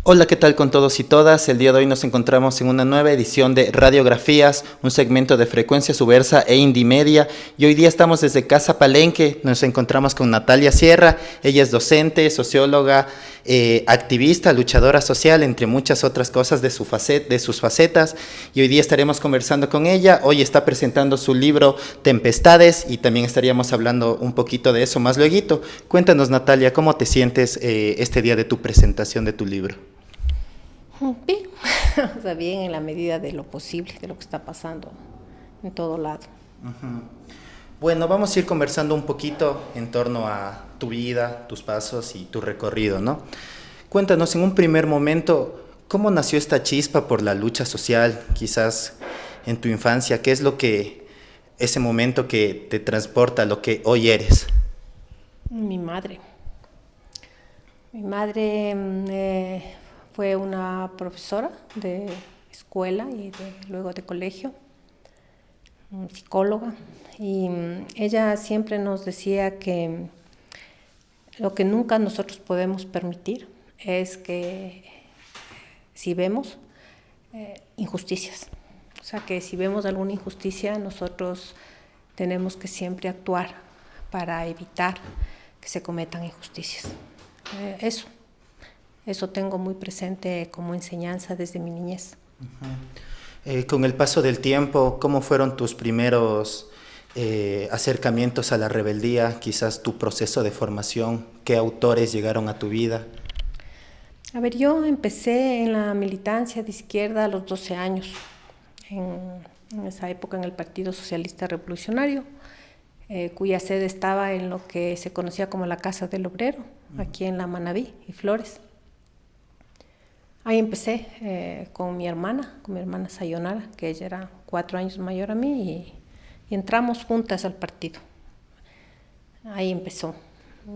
Hola, ¿qué tal con todos y todas? El día de hoy nos encontramos en una nueva edición de Radiografías, un segmento de frecuencia subversa e indie media. Y hoy día estamos desde Casa Palenque, nos encontramos con Natalia Sierra. Ella es docente, socióloga, activista, luchadora social, entre muchas otras cosas de sus facetas. Y hoy día estaremos conversando con ella. Hoy está presentando su libro Tempestades y también estaríamos hablando un poquito de eso más luego. Cuéntanos, Natalia, ¿cómo te sientes este día de tu presentación de tu libro? Bien, o sea, bien en la medida de lo posible, de lo que está pasando en todo lado. Bueno, vamos a ir conversando un poquito en torno a tu vida, tus pasos y tu recorrido, ¿no? Cuéntanos en un primer momento, ¿cómo nació esta chispa por la lucha social, quizás en tu infancia? ¿Qué es ese momento que te transporta a lo que hoy eres? Mi madre. Mi madre fue una profesora de escuela y luego de colegio, psicóloga, y ella siempre nos decía que lo que nunca nosotros podemos permitir es que si vemos injusticias, o sea que si vemos alguna injusticia nosotros tenemos que siempre actuar para evitar que se cometan injusticias. Eso tengo muy presente como enseñanza desde mi niñez. Con el paso del tiempo, ¿cómo fueron tus primeros acercamientos a la rebeldía? Quizás tu proceso de formación, ¿qué autores llegaron a tu vida? A ver, yo empecé en la militancia de izquierda a los 12 años, en esa época en el Partido Socialista Revolucionario, cuya sede estaba en lo que se conocía como la Casa del Obrero, aquí en la Manabí y Flores. Ahí empecé con mi hermana Sayonara, que ella era 4 años mayor a mí, y entramos juntas al partido. Ahí empezó.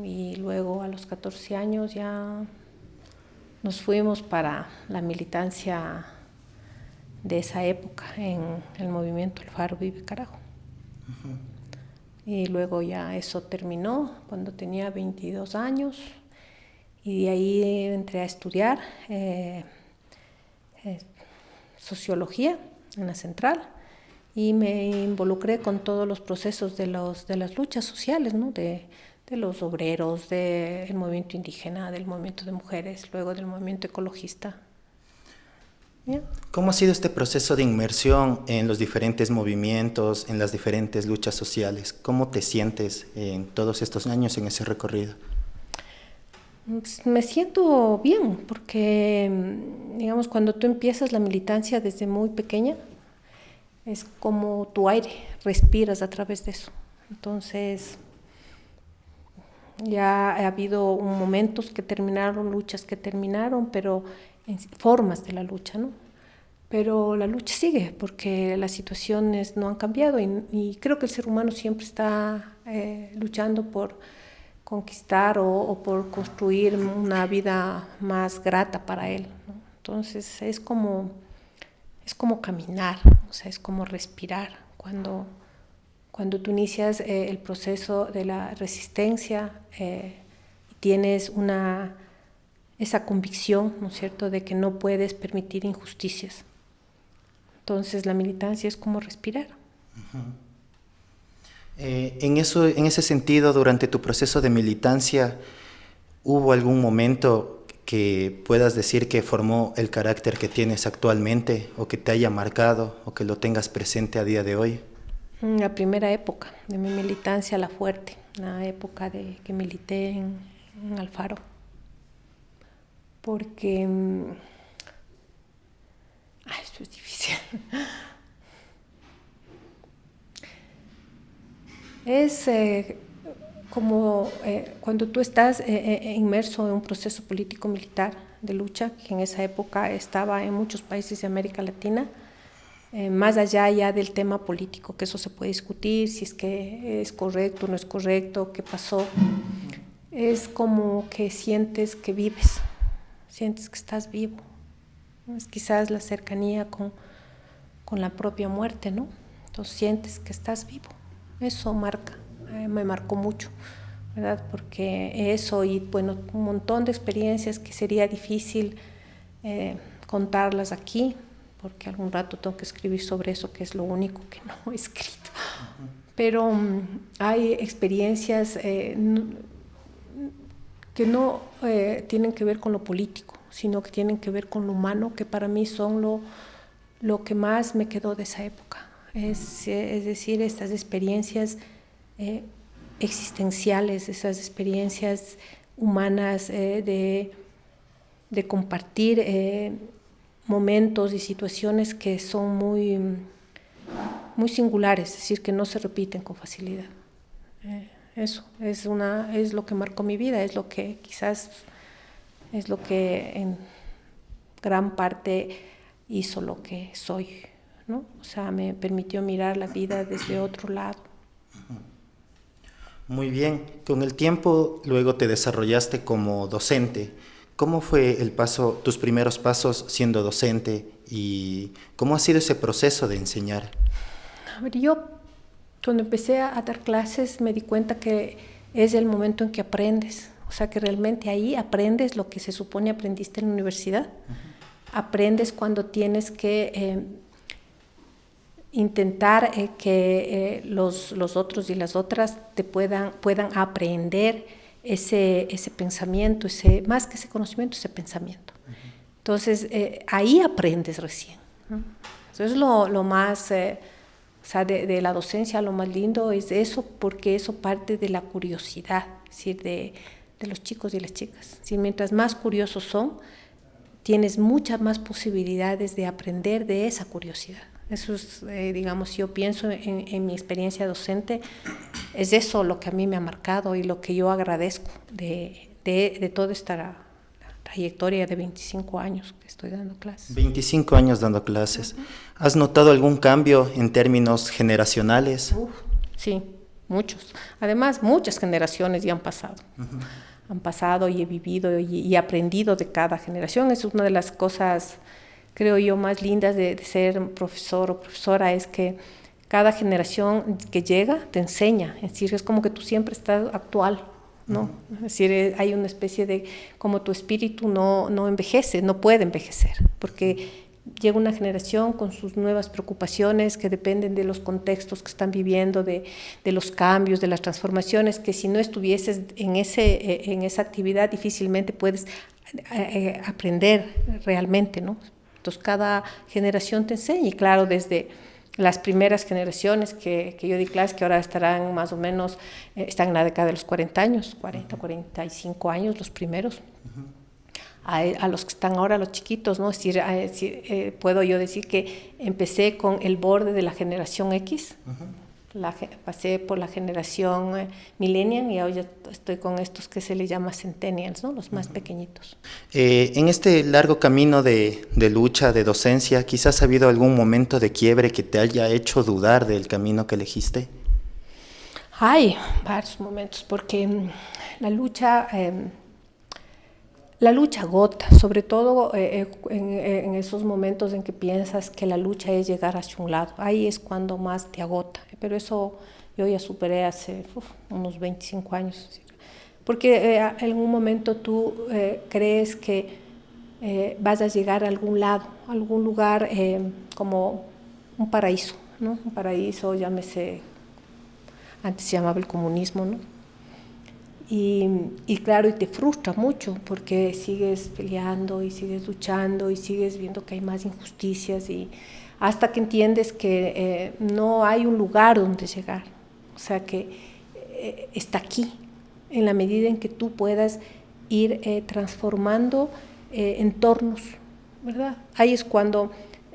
Y luego a los 14 años ya nos fuimos para la militancia de esa época en el movimiento El Faro Vive Carajo. Y luego ya eso terminó cuando tenía 22 años. Y de ahí entré a estudiar sociología en la Central y me involucré con todos los procesos de las luchas sociales, ¿no? de los obreros, del movimiento indígena, del movimiento de mujeres, luego del movimiento ecologista. ¿Ya? ¿Cómo ha sido este proceso de inmersión en los diferentes movimientos, en las diferentes luchas sociales? ¿Cómo te sientes en todos estos años en ese recorrido? Me siento bien porque, digamos, cuando tú empiezas la militancia desde muy pequeña, es como tu aire, respiras a través de eso. Entonces, ya ha habido momentos que terminaron, luchas que terminaron, pero en formas de la lucha, ¿no? Pero la lucha sigue porque las situaciones no han cambiado y creo que el ser humano siempre está luchando por conquistar o por construir una vida más grata para él, ¿no? Entonces es como caminar, o sea, es como respirar. Cuando tú inicias el proceso de la resistencia tienes esa convicción, ¿no es cierto?, de que no puedes permitir injusticias. Entonces la militancia es como respirar. En ese sentido, durante tu proceso de militancia, ¿hubo algún momento que puedas decir que formó el carácter que tienes actualmente o que te haya marcado o que lo tengas presente a día de hoy? La primera época de mi militancia, la fuerte, la época de que milité en Alfaro, porque esto es difícil. Es como cuando tú estás inmerso en un proceso político-militar de lucha, que en esa época estaba en muchos países de América Latina, más allá ya del tema político, que eso se puede discutir, si es que es correcto o no es correcto, qué pasó. Es como que sientes que vives, sientes que estás vivo. Es quizás la cercanía con la propia muerte, ¿no? Entonces sientes que estás vivo. Eso me marcó mucho, ¿verdad? Porque eso y, bueno, un montón de experiencias que sería difícil contarlas aquí, porque algún rato tengo que escribir sobre eso, que es lo único que no he escrito. Pero hay experiencias que no tienen que ver con lo político, sino que tienen que ver con lo humano, que para mí son lo que más me quedó de esa época. Es decir, estas experiencias existenciales, esas experiencias humanas de compartir momentos y situaciones que son muy, muy singulares, es decir, que no se repiten con facilidad. Eso es lo que marcó mi vida, es lo que quizás es lo que en gran parte hizo lo que soy, ¿no? O sea, me permitió mirar la vida desde otro lado. Muy bien, con el tiempo luego te desarrollaste como docente. ¿Cómo fue tus primeros pasos siendo docente y cómo ha sido ese proceso de enseñar? A ver, yo cuando empecé a dar clases me di cuenta que es el momento en que aprendes, o sea que realmente ahí aprendes lo que se supone aprendiste en la universidad. Aprendes cuando tienes que intentar que los otros y las otras te puedan aprender ese pensamiento, más que ese conocimiento, ese pensamiento. Entonces, ahí aprendes recién, ¿no? Entonces, lo más, o sea, de la docencia, lo más lindo es eso, porque eso parte de la curiosidad, es decir, de los chicos y las chicas. Si mientras más curiosos son, tienes muchas más posibilidades de aprender de esa curiosidad. Eso es, digamos, yo pienso en mi experiencia docente, es eso lo que a mí me ha marcado y lo que yo agradezco de toda esta trayectoria de 25 años que estoy dando clases. 25 años dando clases. ¿Has notado algún cambio en términos generacionales? Sí, muchos. Además, muchas generaciones ya han pasado. Han pasado y he vivido y aprendido de cada generación. Es una de las cosas, creo yo, más lindas de ser profesor o profesora, es que cada generación que llega te enseña. Es decir, es como que tú siempre estás actual, ¿no? Es decir, hay una especie de, como tu espíritu no envejece, no puede envejecer, porque llega una generación con sus nuevas preocupaciones que dependen de los contextos que están viviendo, de los cambios, de las transformaciones, que si no estuvieses en esa actividad difícilmente puedes aprender realmente, ¿no? Entonces cada generación te enseña, y claro, desde las primeras generaciones que yo di clases, que ahora estarán más o menos, están en la década de los 40 años, 45 años los primeros. A los que están ahora, los chiquitos, ¿no? Es decir, puedo yo decir que empecé con el borde de la generación X, pasé por la generación millennial y ahora ya estoy con estos que se les llama centennials, ¿no? Los más pequeñitos. En este largo camino de lucha, de docencia, ¿quizás ha habido algún momento de quiebre que te haya hecho dudar del camino que elegiste? Hay varios momentos, porque la lucha agota, sobre todo en esos momentos en que piensas que la lucha es llegar hacia un lado. Ahí es cuando más te agota. Pero eso yo ya superé hace unos 25 años. Porque en algún momento tú crees que vas a llegar a algún lado, a algún lugar como un paraíso, ¿no? Un paraíso, llámese, antes se llamaba el comunismo, ¿no? Y claro, y te frustra mucho porque sigues peleando y sigues luchando y sigues viendo que hay más injusticias, y hasta que entiendes que no hay un lugar donde llegar, o sea que está aquí, en la medida en que tú puedas ir transformando entornos, ¿verdad? Ahí es cuando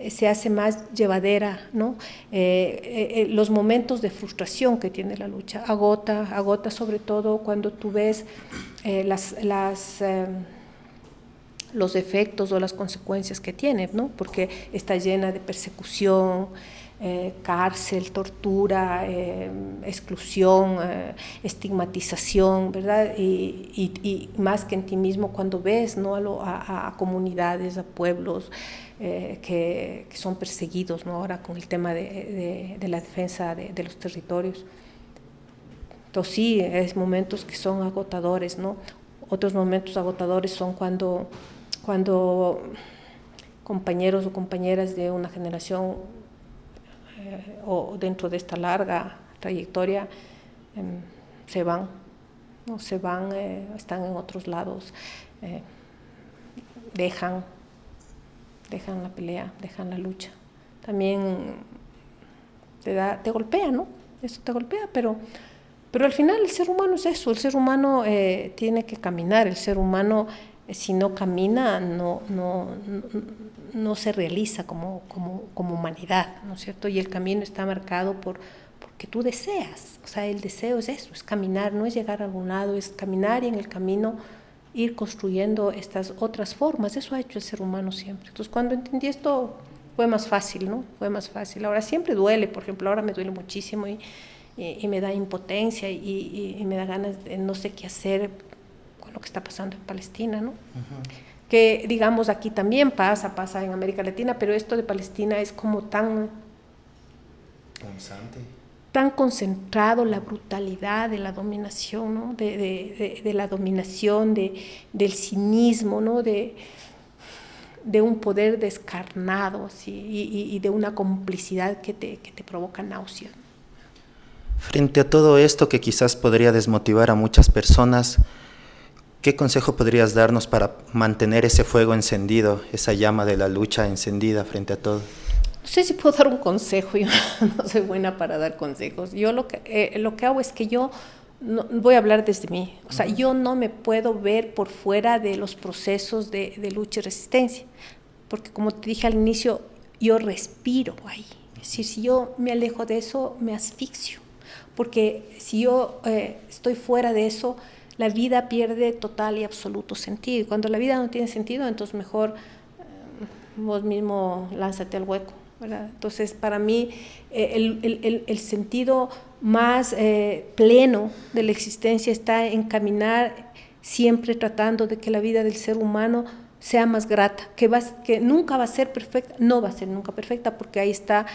se hace más llevadera, ¿no? Los momentos de frustración que tiene la lucha, agota sobre todo cuando tú ves los efectos o las consecuencias que tiene, ¿no? Porque está llena de persecución, cárcel, tortura, exclusión, estigmatización, ¿verdad? Y más que en ti mismo cuando ves, ¿no? a comunidades, a pueblos que son perseguidos, ¿no? Ahora con el tema de la defensa de los territorios. Entonces sí, es momentos que son agotadores, ¿no? Otros momentos agotadores son cuando compañeros o compañeras de una generación o dentro de esta larga trayectoria se van, ¿no? Se van, están en otros lados, dejan la pelea, dejan la lucha. También te golpea, ¿no? Eso te golpea, pero al final el ser humano es eso, el ser humano tiene que caminar, el ser humano si no camina no se realiza como humanidad, ¿no es cierto? Y el camino está marcado porque tú deseas, o sea, el deseo es eso, es caminar, no es llegar a algún lado, es caminar y en el camino ir construyendo estas otras formas. Eso ha hecho el ser humano siempre. Entonces, cuando entendí esto, fue más fácil, ¿no? Fue más fácil. Ahora siempre duele, por ejemplo, ahora me duele muchísimo y me da impotencia y me da ganas de no sé qué hacer con lo que está pasando en Palestina, ¿no? Que, digamos, aquí también pasa en América Latina, pero esto de Palestina es como tan concentrado la brutalidad de la dominación, ¿no? de la dominación, del cinismo, ¿no? de un poder descarnado, así, y de una complicidad que te provoca náuseas. Frente a todo esto que quizás podría desmotivar a muchas personas, ¿qué consejo podrías darnos para mantener ese fuego encendido, esa llama de la lucha encendida frente a todo? No sé si puedo dar un consejo, yo no soy buena para dar consejos. Yo lo que hago es que yo no, voy a hablar desde mí. O sea, yo no me puedo ver por fuera de los procesos de lucha y resistencia, porque como te dije al inicio, yo respiro ahí. Es decir, si yo me alejo de eso, me asfixio, porque si yo estoy fuera de eso, la vida pierde total y absoluto sentido. Y cuando la vida no tiene sentido, entonces mejor vos mismo lánzate al hueco, ¿verdad? Entonces, para mí, el sentido más pleno de la existencia está en caminar siempre tratando de que la vida del ser humano sea más grata, que nunca va a ser perfecta, no va a ser nunca perfecta, porque ahí está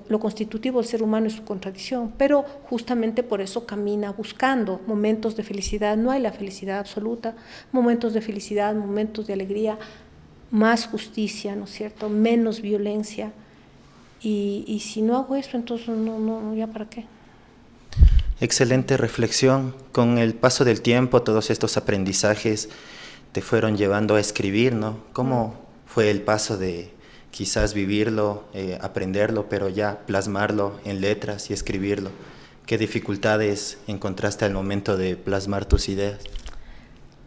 lo constitutivo del ser humano, es su contradicción, pero justamente por eso camina buscando momentos de felicidad. No hay la felicidad absoluta, momentos de felicidad, momentos de alegría, más justicia, ¿no es cierto?, menos violencia, y si no hago eso, entonces no, ya para qué. Excelente reflexión. Con el paso del tiempo, todos estos aprendizajes te fueron llevando a escribir, ¿no? ¿Cómo fue el paso de quizás vivirlo, aprenderlo, pero ya plasmarlo en letras y escribirlo? ¿Qué dificultades encontraste al momento de plasmar tus ideas?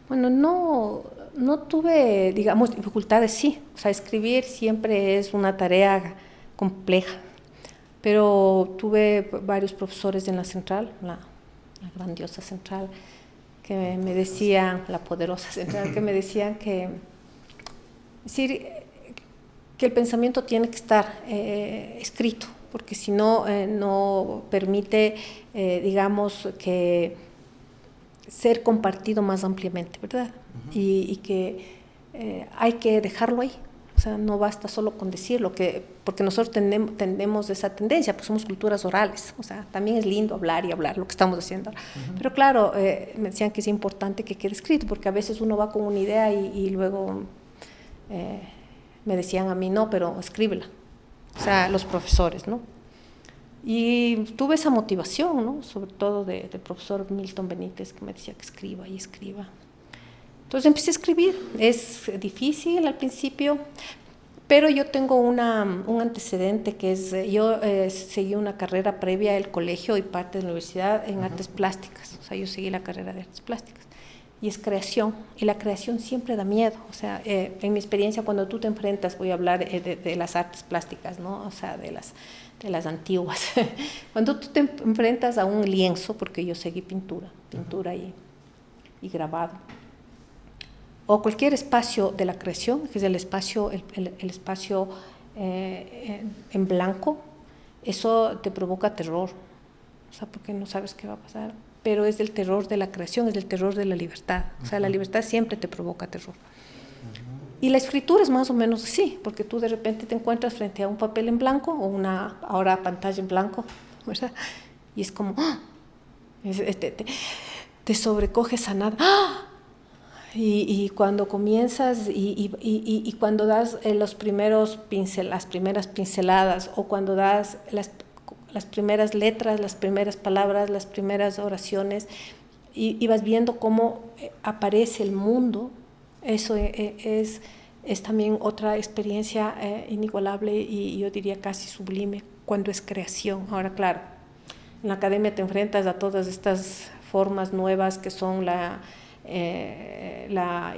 Bueno, no tuve, digamos, dificultades, sí. O sea, escribir siempre es una tarea compleja, pero tuve varios profesores en la central, la grandiosa central, que me decían, la poderosa central, que me decían que el pensamiento tiene que estar escrito, porque si no, no permite, digamos, que ser compartido más ampliamente, ¿verdad? Y que hay que dejarlo ahí. O sea, no basta solo con decirlo, porque nosotros tendemos esa tendencia, pues somos culturas orales. O sea, también es lindo hablar y hablar lo que estamos haciendo. Pero claro, me decían que es importante que quede escrito, porque a veces uno va con una idea y luego me decían a mí, no, pero escríbela. O sea, los profesores, ¿no? Y tuve esa motivación, ¿no? Sobre todo del profesor Milton Benítez, que me decía que escriba y escriba. Entonces empecé a escribir. Es difícil al principio, pero yo tengo un antecedente, que es, yo seguí una carrera previa del colegio y parte de la universidad en artes plásticas. O sea, yo seguí la carrera de artes plásticas. Y es creación, y la creación siempre da miedo. O sea, en mi experiencia, cuando tú te enfrentas, voy a hablar de las artes plásticas, ¿no? O sea, de las antiguas. Cuando tú te enfrentas a un lienzo, porque yo seguí pintura y grabado, o cualquier espacio de la creación, que es el espacio en blanco, eso te provoca terror, o sea, porque no sabes qué va a pasar, pero es del terror de la creación, es del terror de la libertad. O sea, la libertad siempre te provoca terror. Y la escritura es más o menos así, porque tú de repente te encuentras frente a un papel en blanco o ahora pantalla en blanco, ¿verdad? Y es como, te sobrecoge esa nada. ¡Ah! Y cuando comienzas y cuando das las primeras pinceladas, o cuando das las primeras letras, las primeras palabras, las primeras oraciones, y vas viendo cómo aparece el mundo, eso es también otra experiencia inigualable y yo diría casi sublime cuando es creación. Ahora, claro, en la academia te enfrentas a todas estas formas nuevas que son la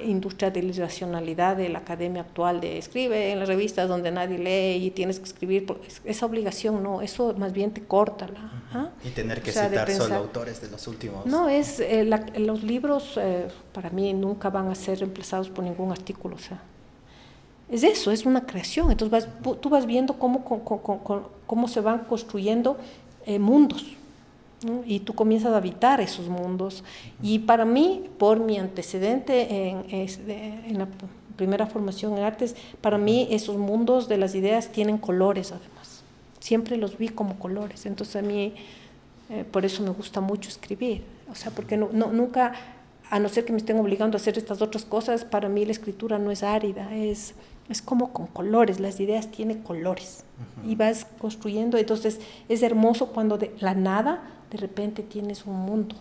industrializacionalidad de la academia actual, de escribe en las revistas donde nadie lee y tienes que escribir, esa obligación no, eso más bien te corta. Y tener que citar solo autores de los últimos. No, los libros para mí nunca van a ser reemplazados por ningún artículo, o sea, es eso, es una creación. Entonces tú vas viendo cómo se van construyendo mundos, ¿no? Y tú comienzas a habitar esos mundos. Y para mí, por mi antecedente en la primera formación en artes, para mí esos mundos de las ideas tienen colores además. Siempre los vi como colores. Entonces a mí, por eso me gusta mucho escribir. O sea, porque nunca, a no ser que me estén obligando a hacer estas otras cosas, para mí la escritura no es árida, es como con colores, las ideas tienen colores. Y vas construyendo, entonces es hermoso cuando de la nada de repente tienes un mundo.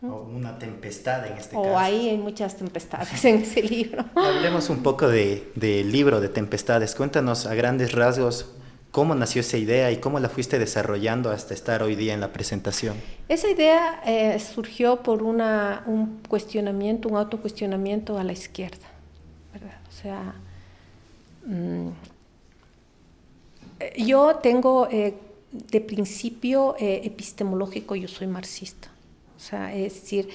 O una tempestad en este caso. O ahí hay muchas tempestades en ese libro. Hablemos un poco del libro de Tempestades. Cuéntanos a grandes rasgos cómo nació esa idea y cómo la fuiste desarrollando hasta estar hoy día en la presentación. Esa idea surgió por un autocuestionamiento a la izquierda, ¿verdad? O sea, yo tengo de principio epistemológico, yo soy marxista. O sea, es decir,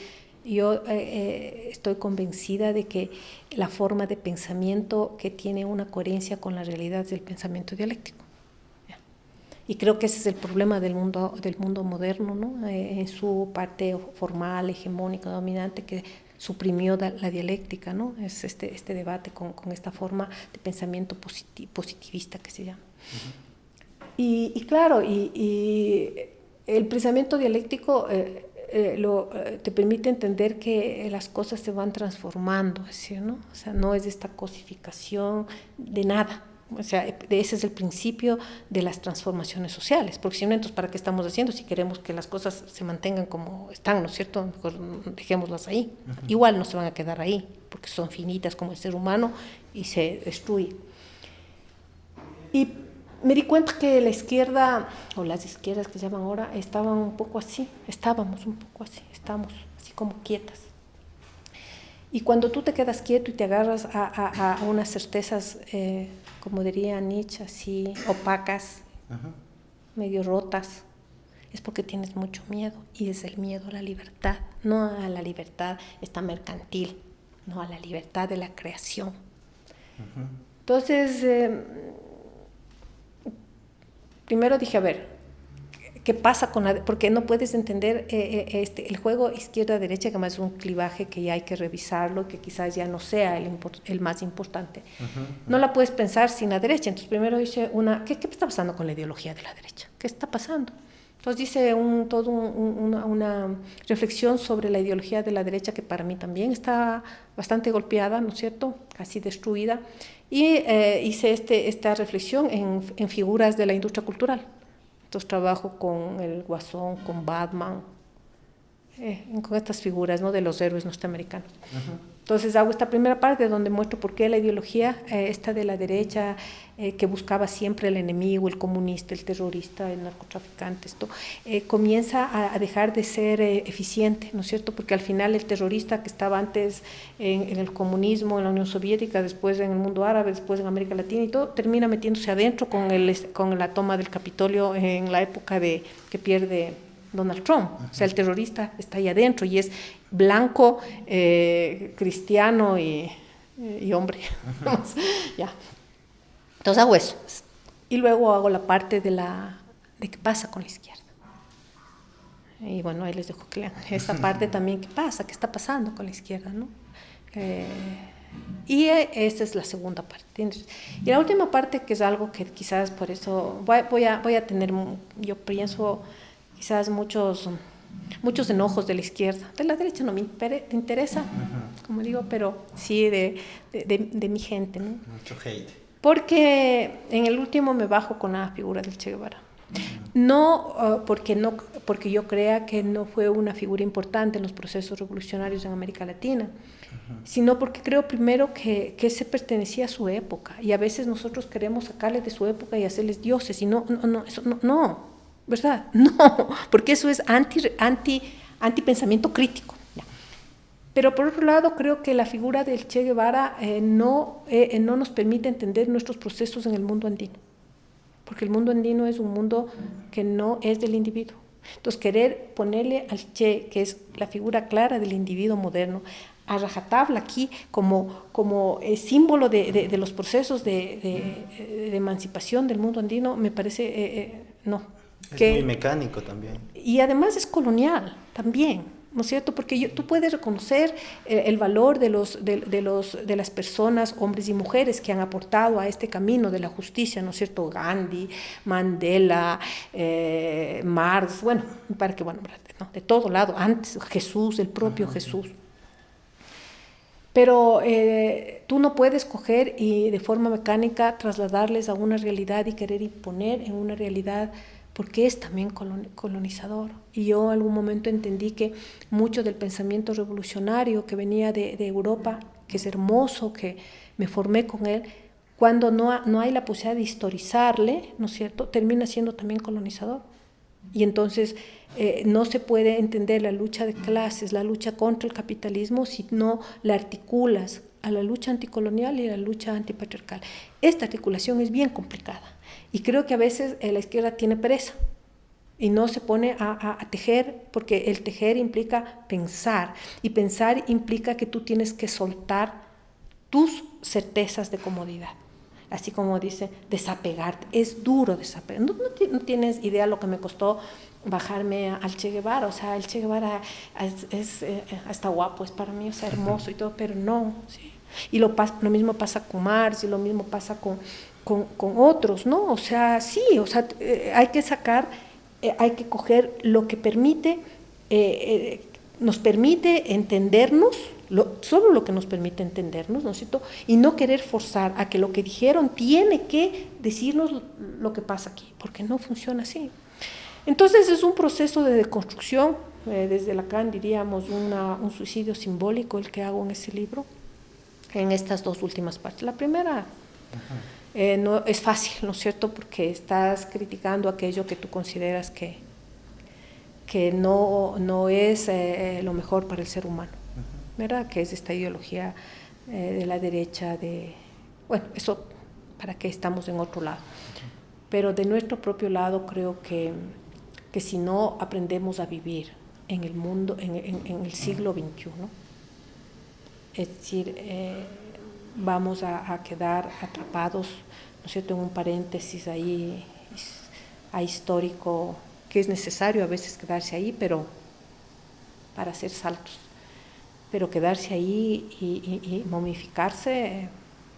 yo estoy convencida de que la forma de pensamiento que tiene una coherencia con la realidad es el pensamiento dialéctico. Y creo que ese es el problema del mundo moderno, ¿no? En su parte formal, hegemónica, dominante, que suprimió la dialéctica, ¿no? Es este debate con esta forma de pensamiento positivista que se llama. Y claro, y el pensamiento dialéctico te permite entender que las cosas se van transformando, es decir, ¿no? O sea, no es esta cosificación de nada. O sea, ese es el principio de las transformaciones sociales, porque si no, entonces, ¿para qué estamos haciendo? Si queremos que las cosas se mantengan como están, ¿no es cierto? Mejor dejémoslas ahí. Igual no se van a quedar ahí, porque son finitas como el ser humano y se destruye. Y me di cuenta que la izquierda, o las izquierdas que se llaman ahora, estábamos un poco así estamos así como quietas. Y cuando tú te quedas quieto y te agarras a unas certezas, como diría Nietzsche, así opacas, medio rotas, es porque tienes mucho miedo, y es el miedo a la libertad, no a la libertad esta mercantil, no a la libertad de la creación. Entonces, primero dije, a ver, ¿qué pasa con porque no puedes entender el juego izquierda-derecha, que más es un clivaje que ya hay que revisarlo, que quizás ya no sea el más importante. No la puedes pensar sin la derecha. Entonces primero hice ¿qué está pasando con la ideología de la derecha? ¿Qué está pasando? Entonces hice una reflexión sobre la ideología de la derecha, que para mí también está bastante golpeada, ¿no es cierto?, casi destruida, y hice esta reflexión en figuras de la industria cultural. Entonces trabajo con el Guasón, con Batman, con estas figuras, ¿no?, de los héroes norteamericanos. Entonces hago esta primera parte donde muestro por qué la ideología esta de la derecha, que buscaba siempre el enemigo, el comunista, el terrorista, el narcotraficante, esto comienza a dejar de ser eficiente, ¿no es cierto? Porque al final el terrorista que estaba antes en el comunismo, en la Unión Soviética, después en el mundo árabe, después en América Latina y todo, termina metiéndose adentro con la toma del Capitolio en la época que pierde Donald Trump. O sea, el terrorista está ahí adentro y es blanco, cristiano y hombre. Ya. Entonces hago eso. Y luego hago la parte de qué pasa con la izquierda. Y bueno, ahí les dejo que lean esa parte también, qué pasa, qué está pasando con la izquierda, ¿no? Y esta es la segunda parte. Y la última parte, que es algo que quizás por eso voy a tener, yo pienso, quizás muchos muchos enojos de la izquierda. De la derecha no me interesa, como digo, pero sí de mi gente, ¿no? Mucho hate. Porque en el último me bajo con la figura del Che Guevara. No, porque yo crea que no fue una figura importante en los procesos revolucionarios en América Latina, sino porque creo primero que se pertenecía a su época, y a veces nosotros queremos sacarles de su época y hacerles dioses, y no, ¿verdad? No, porque eso es anti-pensamiento crítico. Pero por otro lado, creo que la figura del Che Guevara no nos permite entender nuestros procesos en el mundo andino, porque el mundo andino es un mundo que no es del individuo. Entonces, querer ponerle al Che, que es la figura clara del individuo moderno, a rajatabla aquí como símbolo de los procesos de emancipación del mundo andino, me parece, no. Es muy mecánico también. Y además es colonial también, ¿no es cierto? Porque tú puedes reconocer el valor de las personas, hombres y mujeres, que han aportado a este camino de la justicia, ¿no es cierto? Gandhi, Mandela, Marx, bueno, ¿no? De todo lado, antes Jesús, el propio Jesús. Pero tú no puedes coger y de forma mecánica trasladarles a una realidad y querer imponer en una realidad, porque es también colonizador. Y yo en algún momento entendí que mucho del pensamiento revolucionario que venía de Europa, que es hermoso, que me formé con él, cuando no hay la posibilidad de historizarle, ¿no es cierto?, termina siendo también colonizador. Y entonces no se puede entender la lucha de clases, la lucha contra el capitalismo, si no la articulas a la lucha anticolonial y a la lucha antipatriarcal. Esta articulación es bien complicada. Y creo que a veces la izquierda tiene pereza y no se pone a tejer, porque el tejer implica pensar, y pensar implica que tú tienes que soltar tus certezas de comodidad. Así como dice, desapegarte. Es duro desapegar. No tienes idea lo que me costó bajarme al Che Guevara. O sea, el Che Guevara es hasta guapo, es para mí, o sea, hermoso y todo, pero no. ¿Sí? Y lo mismo pasa con Marx, y lo mismo pasa con otros, ¿no? O sea, sí, o sea, hay que coger lo que permite, nos permite entendernos, solo lo que nos permite entendernos, ¿no es cierto? Y no querer forzar a que lo que dijeron tiene que decirnos lo que pasa aquí, porque no funciona así. Entonces es un proceso de deconstrucción, desde Lacan diríamos un suicidio simbólico el que hago en ese libro, en estas dos últimas partes. La primera no es fácil, ¿no es cierto?, porque estás criticando aquello que tú consideras que no es lo mejor para el ser humano, ¿verdad? Que es esta ideología de la derecha, bueno, eso para qué estamos en otro lado. Pero de nuestro propio lado creo que si no aprendemos a vivir en el mundo, en el siglo XXI, es decir, vamos a quedar atrapados, ¿no es cierto?, en un paréntesis ahí histórico, que es necesario a veces quedarse ahí, pero para hacer saltos. Pero quedarse ahí y momificarse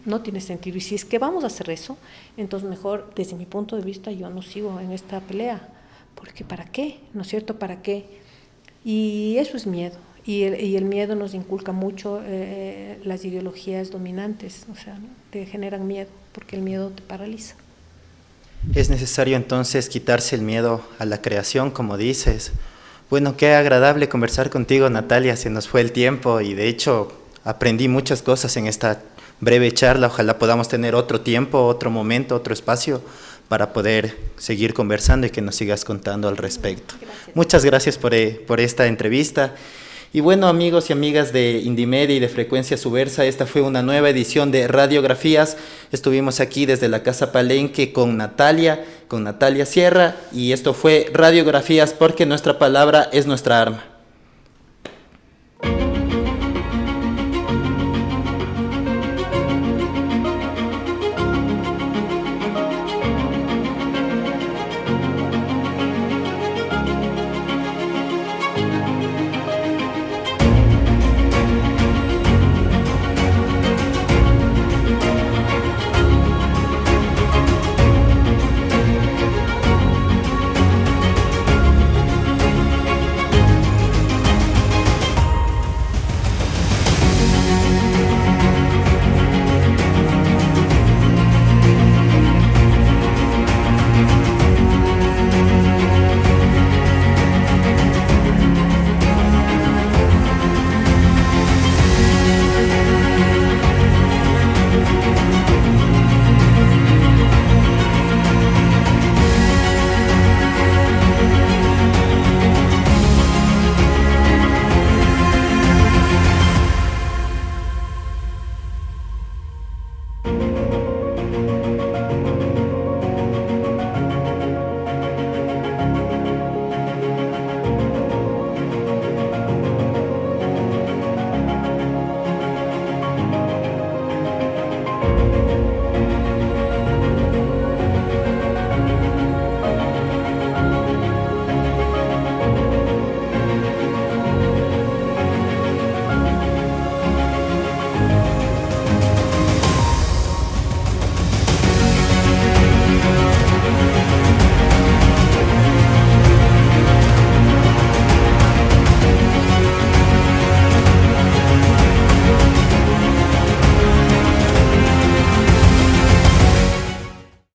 no tiene sentido. Y si es que vamos a hacer eso, entonces mejor, desde mi punto de vista, yo no sigo en esta pelea, porque ¿para qué? ¿No es cierto? ¿Para qué? Y eso es miedo. Y el miedo nos inculca mucho las ideologías dominantes, o sea, ¿no?, te generan miedo, porque el miedo te paraliza. Es necesario entonces quitarse el miedo a la creación, como dices. Bueno, qué agradable conversar contigo, Natalia, se nos fue el tiempo y de hecho aprendí muchas cosas en esta breve charla. Ojalá podamos tener otro tiempo, otro momento, otro espacio para poder seguir conversando y que nos sigas contando al respecto. Gracias. Muchas gracias por esta entrevista. Y bueno, amigos y amigas de Indymedia y de Frecuencia Subversa, esta fue una nueva edición de Radiografías. Estuvimos aquí desde la Casa Palenque con Natalia Sierra, y esto fue Radiografías, porque nuestra palabra es nuestra arma.